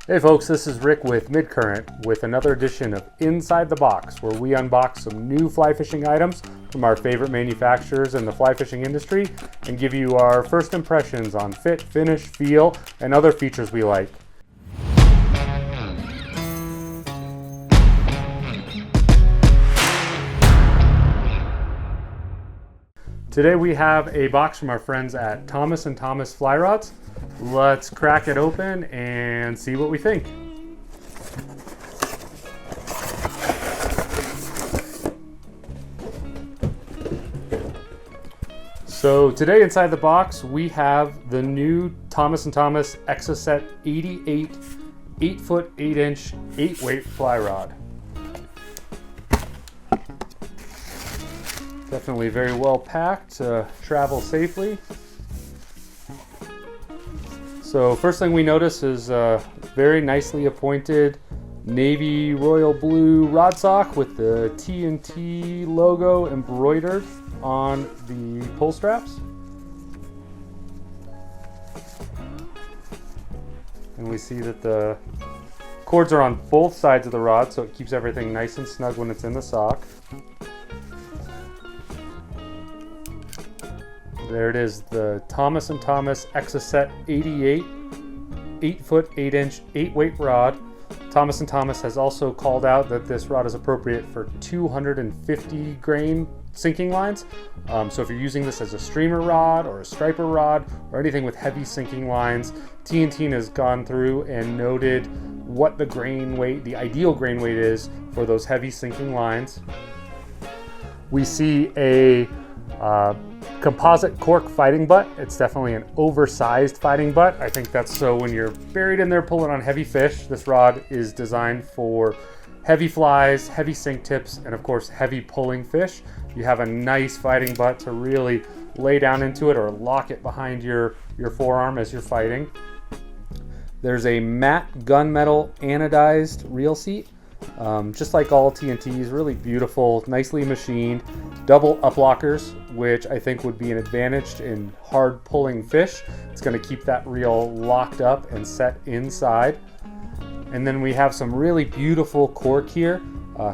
Hey folks, this is Rick with MidCurrent with another edition of Inside the Box, where we unbox some new fly fishing items from our favorite manufacturers in the fly fishing industry and give you our first impressions on fit, finish, feel, and other features we like. Today we have a box from our friends at Thomas & Thomas Fly Rods. Let's crack it open and see what we think. So today inside the box we have the new Thomas & Thomas Exocett 88 8-foot 8-inch 8-weight fly rod. Definitely very well packed to travel safely. So first thing we notice is a very nicely appointed navy royal blue rod sock with the T&T logo embroidered on the pull straps. And we see that the cords are on both sides of the rod, so it keeps everything nice and snug when it's in the sock. There it is, the Thomas & Thomas Exocett 88 8-foot 8-inch 8-weight rod. Thomas & Thomas has also called out that this rod is appropriate for 250 grain sinking lines. So if you're using this as a streamer rod or a striper rod or anything with heavy sinking lines, T&T has gone through and noted what the grain weight, the ideal grain weight is for those heavy sinking lines. We see a composite cork fighting butt. It's definitely an oversized fighting butt. I think that's so when you're buried in there pulling on heavy fish. This rod is designed for heavy flies, heavy sink tips, and of course heavy pulling fish. You have a nice fighting butt to really lay down into it or lock it behind your forearm as you're fighting. There's a matte gunmetal anodized reel seat. Just like all T&Ts, really beautiful, nicely machined, double up lockers, which I think would be an advantage in hard pulling fish. It's going to keep that reel locked up and set inside. And then we have some really beautiful cork here,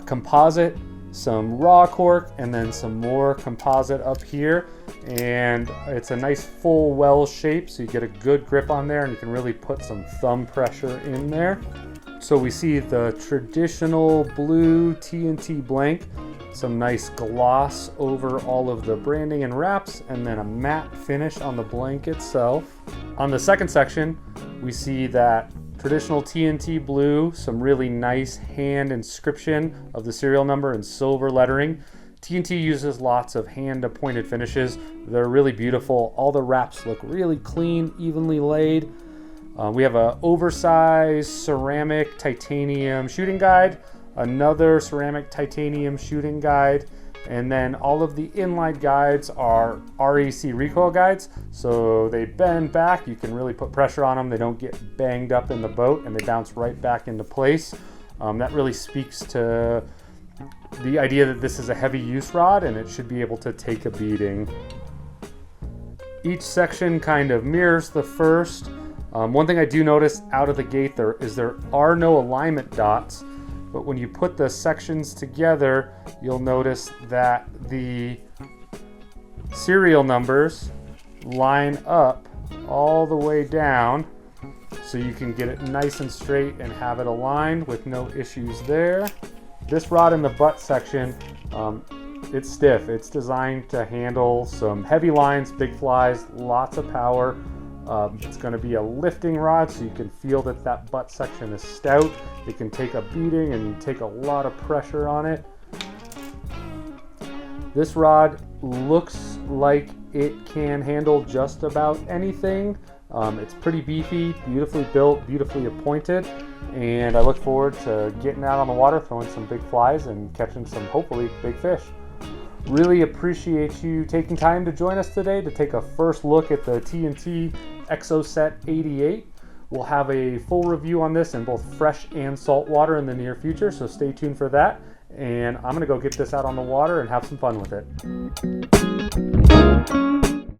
composite, some raw cork, and then some more composite up here. And it's a nice full well shape, so you get a good grip on there and you can really put some thumb pressure in there. So we see the traditional blue T&T blank, some nice gloss over all of the branding and wraps, and then a matte finish on the blank itself. On the second section, we see that traditional T&T blue, some really nice hand inscription of the serial number in silver lettering. T&T uses lots of hand appointed finishes. They're really beautiful. All the wraps look really clean, evenly laid. We have an oversized ceramic titanium shooting guide, another ceramic titanium shooting guide, and then all of the inline guides are REC recoil guides, so they bend back. You can really put pressure on them. They don't get banged up in the boat and they bounce right back into place. That really speaks to the idea that this is a heavy use rod and it should be able to take a beating. Each section kind of mirrors the first. One thing I do notice out of the gate there are no alignment dots, but when you put the sections together, you'll notice that the serial numbers line up all the way down, so you can get it nice and straight and have it aligned with no issues there. This rod in the butt section, it's stiff. It's designed to handle some heavy lines, big flies, lots of power. It's going to be a lifting rod, so you can feel that butt section is stout. It can take a beating and take a lot of pressure on it. This rod looks like it can handle just about anything. It's pretty beefy, beautifully built, beautifully appointed, and I look forward to getting out on the water, throwing some big flies and catching some hopefully big fish. Really appreciate you taking time to join us today to take a first look at the T&T Exocett 88. We'll have a full review on this in both fresh and salt water in the near future, so stay tuned for that. And I'm going to go get this out on the water and have some fun with it.